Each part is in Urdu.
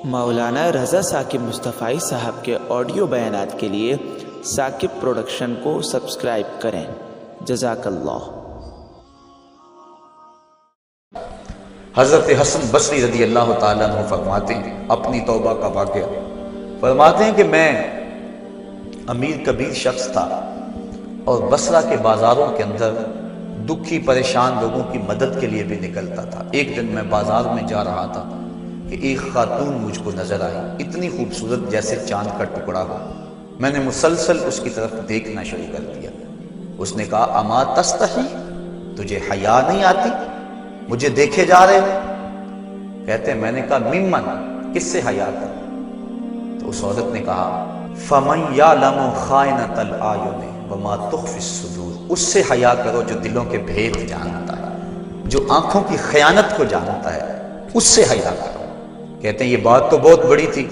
مولانا رضا ثاقب مصطفی صاحب کے آڈیو بیانات کے لیے ثاقب پروڈکشن کو سبسکرائب کریں۔ جزاک اللہ۔ حضرت حسن بصری رضی اللہ تعالیٰ عنہ فرماتے ہیں اپنی توبہ کا واقعہ، فرماتے ہیں کہ میں امیر کبیر شخص تھا اور بصرہ کے بازاروں کے اندر دکھی پریشان لوگوں کی مدد کے لیے بھی نکلتا تھا۔ ایک دن میں بازار میں جا رہا تھا کہ ایک خاتون مجھ کو نظر آئی، اتنی خوبصورت جیسے چاند کا ٹکڑا ہو۔ میں نے مسلسل اس کی طرف دیکھنا شروع کر دیا۔ اس نے کہا اما تستحی، تجھے حیا نہیں آتی؟ مجھے دیکھے جا رہے ہو؟ کہتے ہیں میں نے کہا ممن، کس سے حیا کر؟ تو اس عورت نے کہا فمن یعلم خائنۃ الاعین وما تخفی الصدور، اس سے حیا کرو جو دلوں کے بھید جانتا ہے، جو آنکھوں کی خیانت کو جانتا ہے، اس سے حیا کرو۔ کہتے ہیں یہ بات تو بہت بڑی تھی،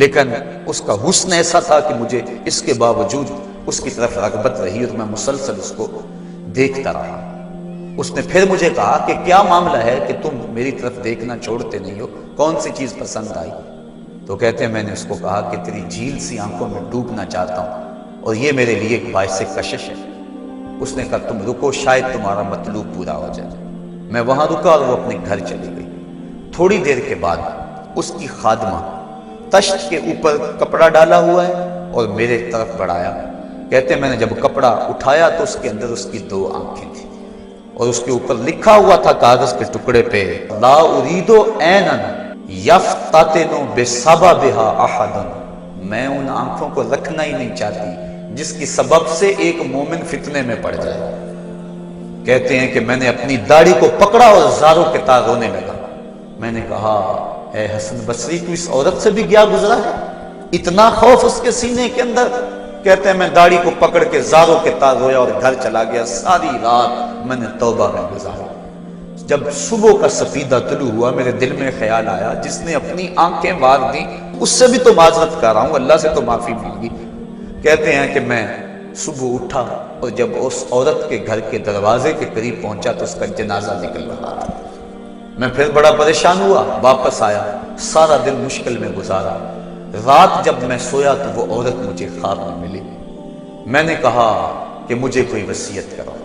لیکن اس کا حسن ایسا تھا کہ مجھے اس کے باوجود اس کی طرف رغبت رہی اور میں مسلسل اس کو دیکھتا رہا۔ اس نے پھر مجھے کہا کہ کیا معاملہ ہے کہ تم میری طرف دیکھنا چھوڑتے نہیں ہو، کون سی چیز پسند آئی؟ تو کہتے ہیں میں نے اس کو کہا کہ تیری جھیل سی آنکھوں میں ڈوبنا چاہتا ہوں اور یہ میرے لیے ایک باعث کشش ہے۔ اس نے کہا تم رکو، شاید تمہارا مطلوب پورا ہو جائے۔ میں وہاں رکا اور وہ اپنے گھر چلی گئی۔ تھوڑی دیر کے بعد اس کی خادمہ تشت کے اوپر کپڑا ڈالا ہوا ہے اور میرے طرف بڑھایا۔ کہتے ہیں میں نے جب کپڑا اٹھایا تو اس کے اندر اس کی دو آنکھیں تھیں اور اس کے اوپر لکھا ہوا تھا کاغذ کے ٹکڑے پہ لا ارید عینا یفتتن بسببھا احد، میں ان آنکھوں کو رکھنا ہی نہیں چاہتی جس کی سبب سے ایک مومن فتنے میں پڑ جائے۔ کہتے ہیں کہ میں نے اپنی داڑھی کو پکڑا اور زاروں کے تار رونے لگا۔ میں نے کہا اے حسن بصری، تو اس عورت سے بھی گیا گزرا ہے؟ اتنا خوف اس کے سینے کے اندر؟ کہتے ہیں میں داڑھی کو پکڑ کے زاروں کے تار رویا اور گھر چلا گیا۔ ساری رات میں نے توبہ میں گزاری۔ جب صبح کا سفیدہ طلوع ہوا میرے دل میں خیال آیا جس نے اپنی آنکھیں مار دی اس سے بھی تو معذرت کر رہا ہوں، اللہ سے تو معافی مانگی۔ کہتے ہیں کہ میں صبح اٹھا اور جب اس عورت کے گھر کے دروازے کے قریب پہنچا تو اس کا جنازہ نکل رہا تھا۔ میں پھر بڑا پریشان ہوا، واپس آیا، سارا دن مشکل میں گزارا۔ رات جب میں سویا تو وہ عورت مجھے خواب میں ملی۔ میں نے کہا کہ مجھے کوئی وصیت کرو،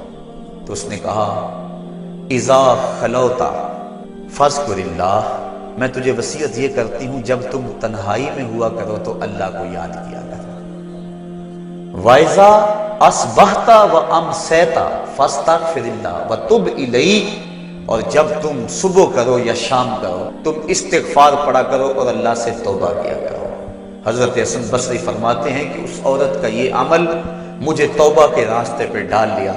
تو اس نے کہا اذا خلوتا فاذکر اللہ، میں تجھے وصیت یہ کرتی ہوں جب تم تنہائی میں ہوا کرو تو اللہ کو یاد کیا کرو۔ وَإِذَا أَصْبَحْتَ وَأَمْسَيْتَ فَاسْتَغْفِرِ اللَّهَ وَتُبْ إِلَيْهِ، اور جب تم صبح کرو یا شام کرو تم استغفار پڑھا کرو اور اللہ سے توبہ کیا کرو۔ حضرت حسن بصری فرماتے ہیں کہ اس عورت کا یہ عمل مجھے توبہ کے راستے پہ ڈال لیا،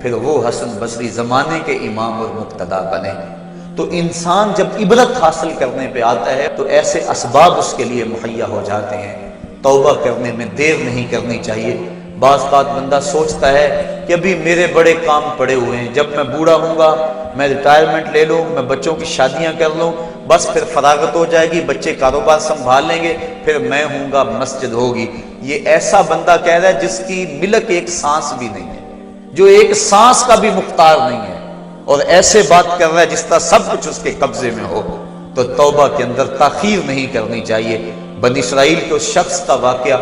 پھر وہ حسن بصری زمانے کے امام اور مقتدا بنے۔ تو انسان جب عبرت حاصل کرنے پہ آتا ہے تو ایسے اسباب اس کے لیے مہیا ہو جاتے ہیں۔ توبہ کرنے میں دیر نہیں کرنی چاہیے۔ بعض بات بندہ سوچتا ہے کہ ابھی میرے بڑے کام پڑے ہوئے ہیں، جب میں بوڑھا ہوں گا میں ریٹائرمنٹ لے لوں، میں بچوں کی شادیاں کر لوں، بس پھر فراغت ہو جائے گی، بچے کاروبار سنبھال لیں گے، پھر میں ہوں گا، مسجد ہوگی۔ یہ ایسا بندہ کہہ رہا ہے جس کی ملک ایک سانس بھی نہیں ہے، جو ایک سانس کا بھی مختار نہیں ہے، اور ایسے بات کر رہا ہے جس طرح سب کچھ اس کے قبضے میں ہو۔ تو توبہ کے اندر تاخیر نہیں کرنی چاہیے۔ بنی اسرائیل کے اس شخص کا واقعہ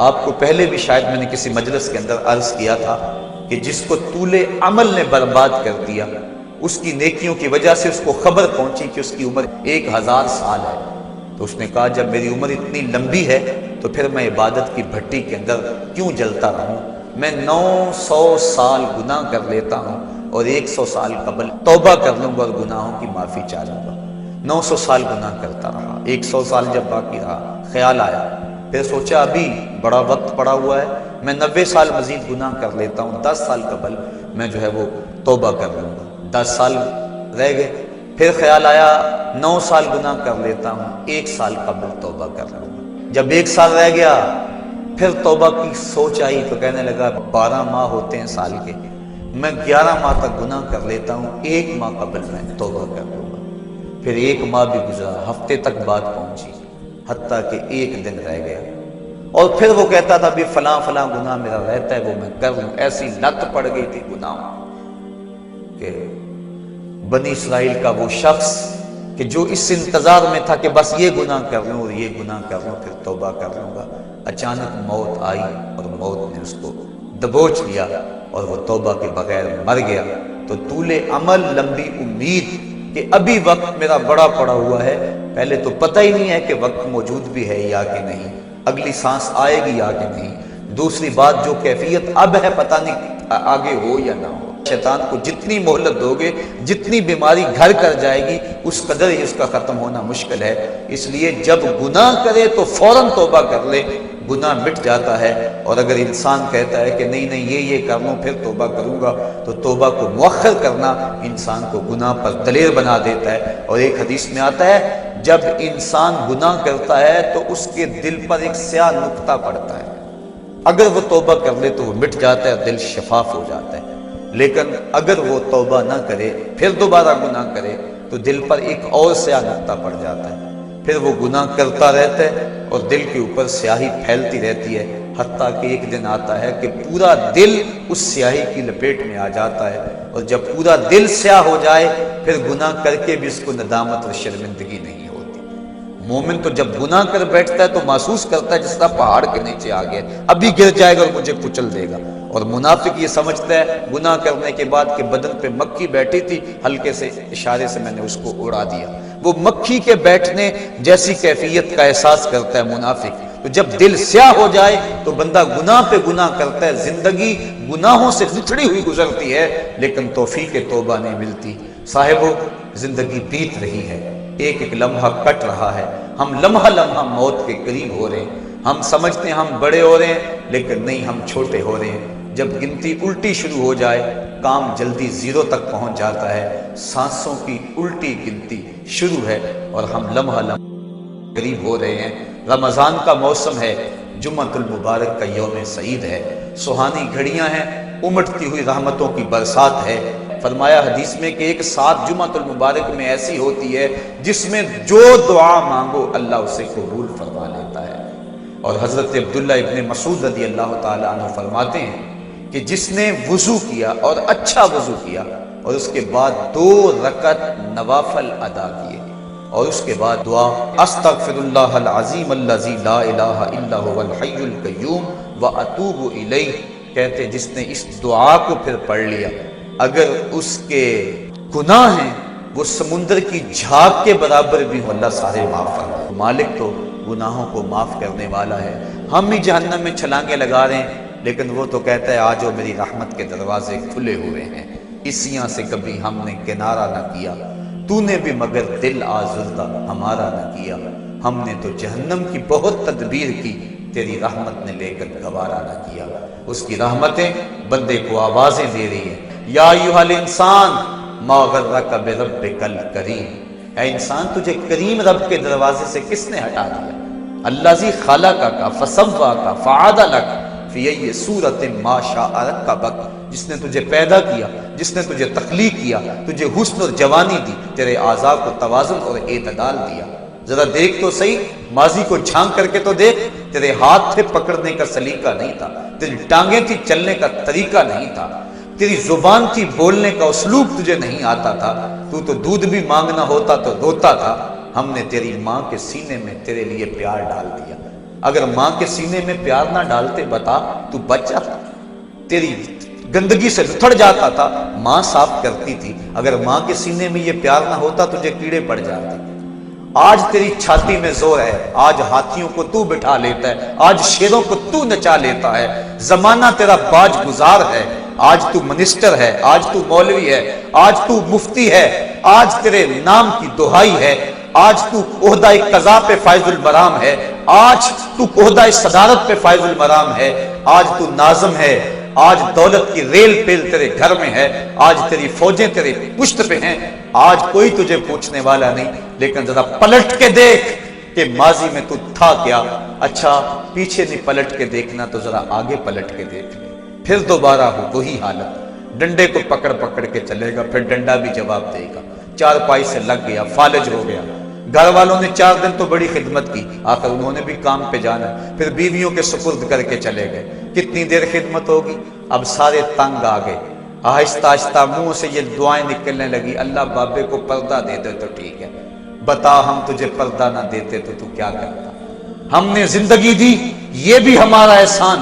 آپ کو پہلے بھی شاید میں نے کسی مجلس کے اندر عرض کیا تھا کہ جس کو طول عمل نے برباد کر دیا، اس کی نیکیوں کی وجہ سے اس کو خبر پہنچی کہ اس کی عمر 1000 سال ہے، تو اس نے کہا جب میری عمر اتنی لمبی ہے تو پھر میں عبادت کی بھٹی کے اندر کیوں جلتا رہوں؟ میں 900 سال گناہ کر لیتا ہوں اور 100 سال قبل توبہ کر لوں گا اور گناہوں کی معافی چاہ لوں گا۔ 900 سال گناہ کرتا رہا، 100 سال جب باقی رہا خیال آیا، پھر سوچا ابھی بڑا وقت پڑا ہوا ہے، میں 90 سال مزید گناہ کر لیتا ہوں، 10 سال قبل میں جو ہے وہ توبہ کر لوں گا۔ 10 سال رہ گئے، پھر خیال آیا 9 سال گناہ کر لیتا ہوں، 1 سال قبل توبہ کر لوں گا۔ جب 1 سال رہ گیا پھر توبہ کی سوچ آئی تو کہنے لگا 12 ماہ ہوتے ہیں سال کے، میں 11 ماہ تک گناہ کر لیتا ہوں، 1 ماہ قبل میں توبہ کر لوں گا۔ پھر 1 ماہ بھی گزرا، ہفتے تک بات پہنچی، حتیٰ کہ 1 دن رہ گیا، اور پھر وہ کہتا تھا بھی فلاں فلاں گناہ میرا رہتا ہے وہ میں کر لوں۔ ایسی لت پڑ گئی تھی گناہ کہ بنی اسرائیل کا وہ شخص کہ جو اس انتظار میں تھا کہ بس یہ گناہ کر لوں اور یہ گناہ کر لوں پھر توبہ کر لوں گا، اچانک موت آئی اور موت نے اس کو دبوچ لیا اور وہ توبہ کے بغیر مر گیا۔ تو طول عمل، لمبی امید کہ ابھی وقت میرا بڑا پڑا ہوا ہے، پہلے تو پتہ ہی نہیں ہے کہ وقت موجود بھی ہے یا کہ نہیں، اگلی سانس آئے گی یا کہ نہیں، دوسری بات جو کیفیت اب ہے پتہ نہیں آگے ہو یا نہ ہو۔ شیطان کو جتنی مہلت دو گے، جتنی بیماری گھر کر جائے گی، اس قدر ہی اس کا ختم ہونا مشکل ہے۔ اس لیے جب گناہ کرے تو فوراً توبہ کر لے، گناہ مٹ جاتا ہے۔ اور اگر انسان کہتا ہے کہ نہیں یہ کر لوں پھر توبہ کروں گا، تو توبہ کو مؤخر کرنا انسان کو گناہ پر دلیر بنا دیتا ہے۔ اور ایک حدیث میں آتا ہے جب انسان گناہ کرتا ہے تو اس کے دل پر ایک سیاہ نقطہ پڑتا ہے، اگر وہ توبہ کر لے تو وہ مٹ جاتا ہے، دل شفاف ہو جاتا ہے۔ لیکن اگر وہ توبہ نہ کرے پھر دوبارہ گناہ کرے تو دل پر ایک اور سیاہ نقطہ پڑ جاتا ہے، پھر وہ گناہ کرتا رہتا ہے اور دل کے اوپر سیاہی پھیلتی رہتی ہے، حتیٰ کہ ایک دن آتا ہے کہ پورا دل اس سیاہی کی لپیٹ میں آ جاتا ہے۔ اور جب پورا دل سیاہ ہو جائے پھر گناہ کر کے بھی اس کو ندامت اور شرمندگی نہیں ہوتی۔ مومن تو جب گناہ کر بیٹھتا ہے تو محسوس کرتا ہے جس طرح پہاڑ کے نیچے آ گیا، ابھی گر جائے گا اور مجھے کچل دے گا۔ اور منافق یہ سمجھتا ہے گناہ کرنے کے بعد کہ بدن پہ مکھی بیٹھی تھی، ہلکے سے اشارے سے میں نے اس کو اڑا دیا، وہ مکھی کے بیٹھنے جیسی کیفیت کا احساس کرتا ہے منافق۔ تو جب دل سیاہ ہو جائے تو بندہ گناہ پہ گناہ کرتا ہے، زندگی گناہوں سے لتڑی ہوئی گزرتی ہے لیکن توفیق توبہ نہیں ملتی۔ صاحبو، زندگی بیت رہی ہے، ایک ایک لمحہ کٹ رہا ہے، ہم لمحہ لمحہ موت کے قریب ہو رہے ہیں۔ ہم سمجھتے ہیں ہم بڑے ہو رہے ہیں لیکن نہیں، ہم چھوٹے ہو رہے ہیں۔ جب گنتی الٹی شروع ہو جائے کام جلدی زیرو تک پہنچ جاتا ہے، سانسوں کی الٹی گنتی شروع ہے اور ہم لمحہ لمحہ قریب ہو رہے ہیں۔ رمضان کا موسم ہے، جمعۃ المبارک کا یوم سعید ہے، سہانی گھڑیاں ہیں، امٹتی ہوئی رحمتوں کی برسات ہے۔ فرمایا حدیث میں کہ ایک ساتھ جمعۃ المبارک میں ایسی ہوتی ہے جس میں جو دعا مانگو اللہ اسے قبول فرما لیتا ہے۔ اور حضرت عبداللہ ابن مسعود رضی اللہ تعالیٰ عنہ فرماتے ہیں کہ جس نے وضو کیا اور اچھا وضو کیا اور اس کے بعد 2 رکعت نوافل ادا کیے اور اس کے بعد دعا استغفر اللہ العظیم الذی لا الہ الا هو الحی القیوم واتوب الیہ، کہتے جس نے اس دعا کو پھر پڑھ لیا، اگر اس کے گناہ ہیں وہ سمندر کی جھاگ کے برابر بھی ہو اللہ سارے معاف فرمائے۔ مالک تو گناہوں کو معاف کرنے والا ہے، ہم ہی جہنم میں چھلانگیں لگا رہے ہیں لیکن وہ تو کہتا ہے آجو میری رحمت کے دروازے کھلے ہوئے ہیں، اسیاں سے کبھی ہم نے کنارہ نہ کیا، تو نے بھی مگر دل آزردہ ہمارا نہ کیا، ہم نے تو جہنم کی بہت تدبیر کی، تیری رحمت نے لے کر گوارا نہ کیا۔ اس کی رحمتیں بندے کو آوازیں دے رہی ہیں، یا ایھا الانسان ما غرک بربک الکریم، اے انسان تجھے کریم رب کے دروازے سے کس نے ہٹا دیا؟ الذی خلقک فسواک فعدلک فی ای صورت ما شاء رکبک، جس نے تجھے پیدا کیا، جس نے تجھے تخلیق کیا، تجھے حسن اور جوانی دی، تیرے اعضاء کو توازن اور اعتدال دیا۔ ذرا دیکھ تو صحیح، ماضی کو جھانک کر کے تو دیکھ، تیرے ہاتھ تھے پکڑنے کا سلیقہ نہیں تھا، تیری ٹانگیں تھی چلنے کا طریقہ نہیں تھا، تیری زبان تھی بولنے کا اسلوب تجھے نہیں آتا تھا، تو دودھ بھی مانگنا ہوتا تو روتا تھا۔ ہم نے تیری ماں کے سینے میں تیرے لیے پیار ڈال دیا، اگر ماں کے سینے میں پیار نہ ڈالتے بتا تو بچ جاتا، تیری گندگی سے لتھڑ جاتا تھا، ماں صاف کرتی تھی، اگر ماں کے سینے میں یہ پیار نہ ہوتا تجھے کیڑے پڑ جاتے۔ آج تیری چھاتی میں زور ہے، آج ہاتھیوں کو تو بٹھا لیتا ہے، آج شیروں کو تو نچا لیتا ہے، زمانہ تیرا باج گزار ہے، آج تو منسٹر ہے، آج تو مولوی ہے، آج تو مفتی ہے، آج تیرے نام کی دہائی ہے، آج تو عہدہ قضا پہ فائز المرام ہے، آج تو عہدہ صدارت پہ فائز المرام ہے، آج تو ناظم ہے، آج دولت کی ریل پیل تیرے گھر میں ہے، آج تیری فوجیں تیرے پشت پہ ہیں، آج کوئی تجھے پوچھنے والا نہیں، لیکن ذرا پلٹ کے دیکھ کہ ماضی میں تو تھا کیا۔ اچھا پیچھے نہیں پلٹ کے دیکھنا تو ذرا آگے پلٹ کے دیکھ لے، پھر دوبارہ ہو وہی حالت، ڈنڈے کو پکڑ پکڑ کے چلے گا، پھر ڈنڈا بھی جواب دے گا، چارپائی سے لگ گیا، فالج ہو گیا، گھر والوں نے 4 دن تو بڑی خدمت کی، آخر انہوں نے بھی کام پہ جانا، پھر بیویوں کے سپرد کر کے چلے گئے، کتنی دیر خدمت ہوگی، اب سارے تنگ آ گئے، آہستہ آہستہ منہ سے یہ دعائیں نکلنے لگی، اللہ بابے کو پردہ دے دے تو ٹھیک ہے، بتا ہم تجھے پردہ نہ دیتے تو کیا کرتا؟ ہم نے زندگی دی، یہ بھی ہمارا احسان۔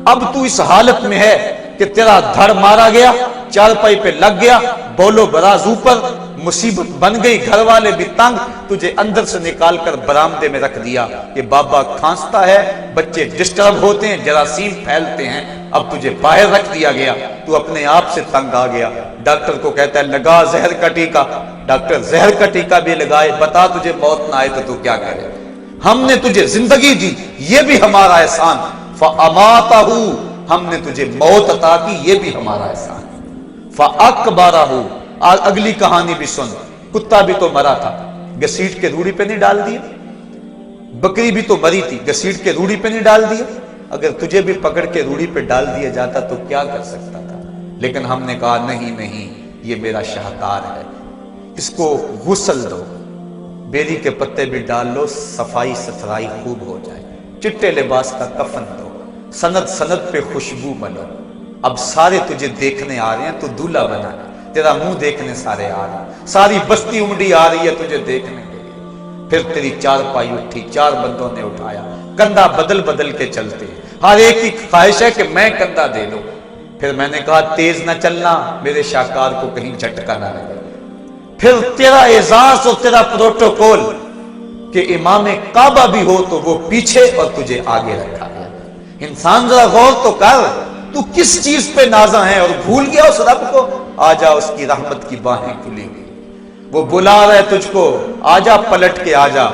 اب تو اس حالت میں ہے کہ تیرا دھڑ مارا گیا، چارپائی پہ لگ گیا، بولو براز اوپر، مصیبت بن گئی، گھر والے بھی تنگ، تجھے اندر سے نکال کر برآمدے میں رکھ دیا کہ بابا کھانستا ہے، بچے ڈسٹرب ہوتے ہیں، جراثیم پھیلتے ہیں، اب تجھے باہر رکھ دیا گیا، تو اپنے آپ سے تنگ آ گیا۔ ڈاکٹر کو کہتا ہے لگا زہر کا ٹیکہ، ڈاکٹر زہر کا ٹیکہ بھی لگائے، بتا تجھے موت نہ آئے تو کیا کرے؟ ہم نے تجھے زندگی دی، یہ بھی ہمارا احسان، فَأَمَاتَهُ، ہم نے تجھے موت عطا کی، یہ بھی ہمارا احسان۔ فَأَكْبَرَهُ، اگلی کہانی بھی سن، کتا بھی تو مرا تھا، گھسیٹ کے روڑی پہ نہیں ڈال دیا؟ بکری بھی تو مری تھی، گھسیٹ کے روڑی پہ نہیں ڈال دیا؟ اگر تجھے بھی پکڑ کے روڑی پہ ڈال دیا جاتا تو کیا کر سکتا تھا؟ لیکن ہم نے کہا نہیں نہیں، یہ میرا شاہکار ہے، اس کو غسل دو، بیری کے پتے بھی ڈال لو، صفائی ستھرائی خوب ہو جائے، چٹے لباس کا کفن دو، سند سند پہ خوشبو ملو۔ اب سارے تجھے دیکھنے آ رہے ہیں، تو دولہا بنا، تیرا منہ دیکھنے سارے آ رہے ہیں، ساری بستی امڈی آ رہی ہے تجھے دیکھنے کے لیے۔ پھر تیری چارپائی اٹھی، 4 بندوں نے اٹھایا، کندھا بدل بدل کے چلتے ہیں، ہر ایک کی خواہش ہے کہ میں کندھا دے لوں۔ پھر میں نے کہا تیز نہ چلنا، میرے شاہکار کو کہیں جھٹکا نہ لگے۔ پھر تیرا اعزاز اور تیرا پروٹوکول کہ امام کعبہ بھی ہو تو وہ پیچھے اور تجھے آگے رکھا گیا۔ انسان ذرا غور تو کر، تو کس چیز پہ نازا ہے اور بھول گیا اس رب کو؟ آجا، اس کی رحمت کی باہیں کھلی ہوئی، وہ بلا رہا ہے تجھ کو، آجا پلٹ کے آجا،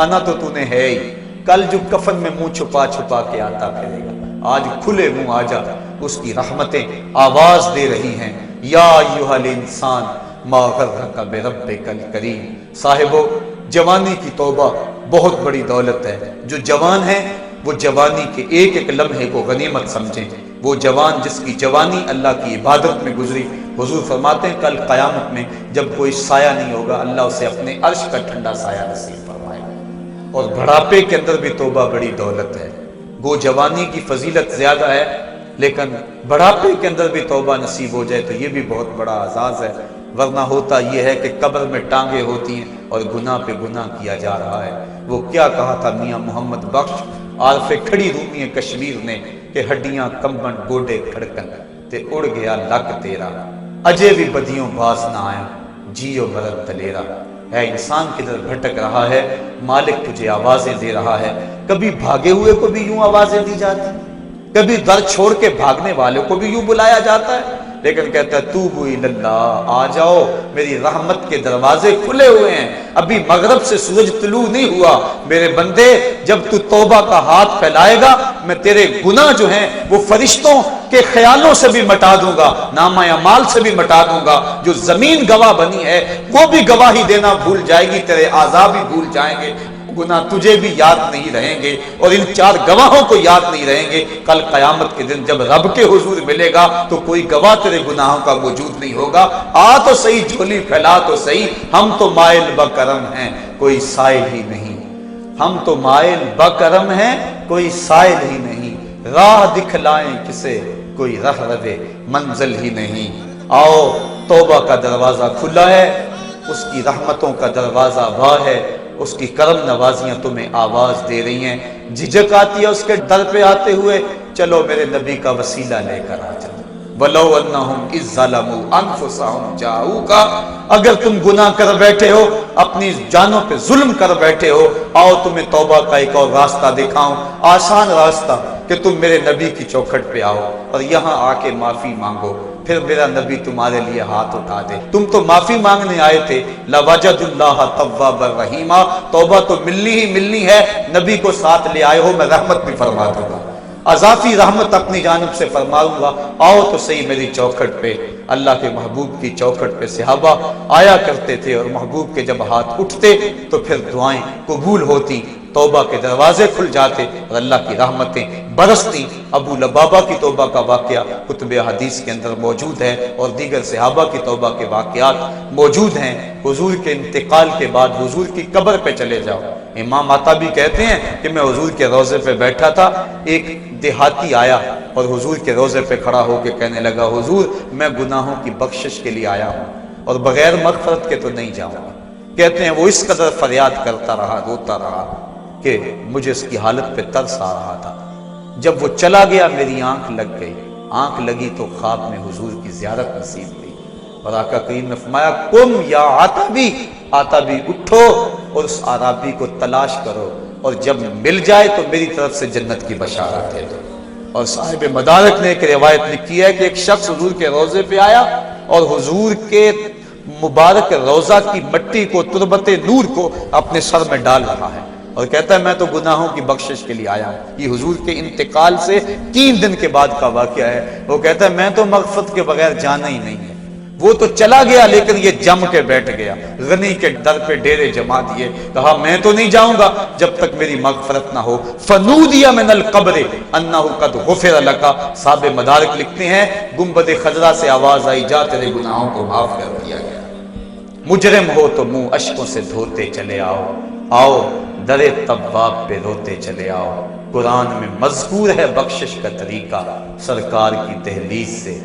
آنا تو نے ہے ہی، کل جو کفن میں منہ چھپا چھپا کے آتا پھرے گا، آج کھلے منہ آجا، اس کی رحمتیں آواز دے رہی ہیں، یا ایھا الانسان ما غرک بربک الکریم۔ صاحبو، جوانی کی توبہ بہت بڑی دولت ہے۔ جو جوان ہیں وہ جوانی کے ایک ایک لمحے کو غنیمت سمجھیں۔ وہ جوان جس کی جوانی اللہ کی عبادت میں گزری، حضور فرماتے ہیں کل قیامت میں جب کوئی سایہ نہیں ہوگا، اللہ اسے اپنے عرش کا ٹھنڈا سایہ نصیب فرمائے گا۔ اور بڑھاپے کے اندر بھی توبہ بڑی دولت ہے۔ گو جوانی کی فضیلت زیادہ ہے، لیکن بڑھاپے کے اندر بھی توبہ نصیب ہو جائے تو یہ بھی بہت بڑا اعزاز ہے۔ ورنہ ہوتا یہ ہے کہ قبر میں ٹانگیں ہوتی ہیں اور گناہ پہ گناہ کیا جا رہا ہے۔ وہ کیا کہا تھا میاں محمد بخش عارف کھڑی رومی کشمیر نے کہ ہڈیاں کمبن گوڈے کھڑکن تے اڑ گیا لک تیرا، اجے بھی بدیوں باز نہ آیا، جیو مرد دلیرا۔ اے انسان کدھر بھٹک رہا ہے، مالک تجھے آوازیں دے رہا ہے۔ کبھی بھاگے ہوئے کو بھی یوں آوازیں دی جاتی، کبھی در چھوڑ کے بھاگنے والے کو بھی یوں بلایا جاتا ہے، لیکن کہتا ہے توبو اللہ، آ جاؤ، میری رحمت کے دروازے کھلے ہوئے ہیں، ابھی مغرب سے سورج طلوع نہیں ہوا۔ میرے بندے، جب تو توبہ کا ہاتھ پھیلائے گا، میں تیرے گناہ جو ہیں وہ فرشتوں کے خیالوں سے بھی مٹا دوں گا، نامہ اعمال سے بھی مٹا دوں گا۔ جو زمین گواہ بنی ہے وہ بھی گواہی دینا بھول جائے گی، تیرے اعضاء بھی بھول جائیں گے، گناہ تجھے بھی یاد نہیں رہیں گے، اور ان 4 گواہوں کو یاد نہیں رہیں گے۔ کل قیامت کے دن جب رب کے حضور ملے گا تو کوئی گواہ تیرے گناہوں کا موجود نہیں ہوگا۔ آ تو صحیح، جھولی پھیلا تو صحیح، ہم تو مائل بکرم ہیں، کوئی سائل ہی نہیں، ہم تو مائل بکرم ہیں، کوئی سائل ہی نہیں، راہ دکھلائیں کسے، کوئی راہ روے منزل ہی نہیں۔ آؤ، توبہ کا دروازہ کھلا ہے، اس کی رحمتوں کا دروازہ واہ ہے، اس کی کرم نوازیاں تمہیں آواز دے رہی ہیں۔ جھجک آتی ہے اس کے در پہ آتے ہوئے، چلو میرے نبی کا وسیلہ لے کر آ جاؤ۔ وَلَوْ أَنَّهُمْ إِذْ ظَلَمُوا أَنفُسَهُمْ جَاءُوكَ، اگر تم گناہ کر بیٹھے ہو، اپنی جانوں پہ ظلم کر بیٹھے ہو، آؤ تمہیں توبہ کا ایک اور راستہ دکھاؤں، آسان راستہ، کہ تم میرے نبی کی چوکھٹ پہ آؤ اور یہاں آ کے معافی مانگو، پھر میرا نبی تمہارے لیے ہاتھ اٹھا دے۔ تم تو معافی مانگنے آئے تھے، لَوَجَدُ اللَّهَ تَوَّابًا رَحِيمًا، توبہ تو ملنی ہے، نبی کو ساتھ لے آئے ہو، میں رحمت بھی فرما دوں گا، اضافی رحمت اپنی جانب سے فرماؤں گا۔ آؤ تو صحیح میری چوکھٹ پہ۔ اللہ کے محبوب کی چوکھٹ پہ صحابہ آیا کرتے تھے، اور محبوب کے جب ہاتھ اٹھتے تو پھر دعائیں قبول ہوتی، توبہ کے دروازے کھل جاتے اور اللہ کی رحمتیں برستی۔ ابو لبابہ کی توبہ کا واقعہ کتب حدیث کے اندر موجود ہے، اور دیگر صحابہ کی توبہ کے واقعات موجود ہیں۔ حضور کے انتقال کے بعد حضور کی قبر پہ چلے جاؤ، امام عطابی کہتے ہیں کہ میں حضور کے روضے پہ بیٹھا تھا، ایک دیہاتی آیا اور حضور کے روضے پہ کھڑا ہو کے کہنے لگا، حضور میں گناہوں کی بخشش کے لیے آیا ہوں، اور بغیر مغفرت کے تو نہیں جاؤں گا۔ کہتے ہیں وہ اس قدر فریاد کرتا رہا، روتا رہا کہ مجھے اس کی حالت پہ ترس آ رہا تھا۔ جب وہ چلا گیا میری آنکھ لگ گئی، آنکھ لگی تو خواب میں حضور کی زیارت نصیب ہوئی، اور آقا کریم نے فرمایا قم یا عتبی، عتبی اٹھو اور اس عرابی کو تلاش کرو، اور جب مل جائے تو میری طرف سے جنت کی بشارت دے دو۔ اور صاحب مدارک نے ایک روایت لکھی ہے کہ ایک شخص حضور کے روضے پہ آیا اور حضور کے مبارک روضہ کی مٹی کو، تربت نور کو اپنے سر میں ڈال رہا ہے اور کہتا ہے میں تو گناہوں کی بخشش کے لیے آیا ہوں۔ یہ حضور کے انتقال سے 3 دن کے بعد کا واقعہ ہے۔ وہ کہتا ہے میں تو مغفرت کے بغیر جانا ہی نہیں ہے۔ وہ تو چلا گیا لیکن یہ جم کے بیٹھ گیا، غنی کے در پہ ڈیرے جما دیے، کہا میں تو نہیں جاؤں گا جب تک میری مغفرت نہ ہو۔ فنودی من القبر انہ قد غفر لک، صاحب مدارک لکھتے ہیں گنبد خضرا سے آواز آئی جا تیرے گناہوں کو معاف کر دیا گیا، مجرم ہو تو منہ اشکوں سے دھوتے چلے آؤ، آؤ در تواب پہ روتے چلے آؤ۔ قرآن میں مذکور ہے بخشش کا طریقہ، سرکار کی دہلیز سے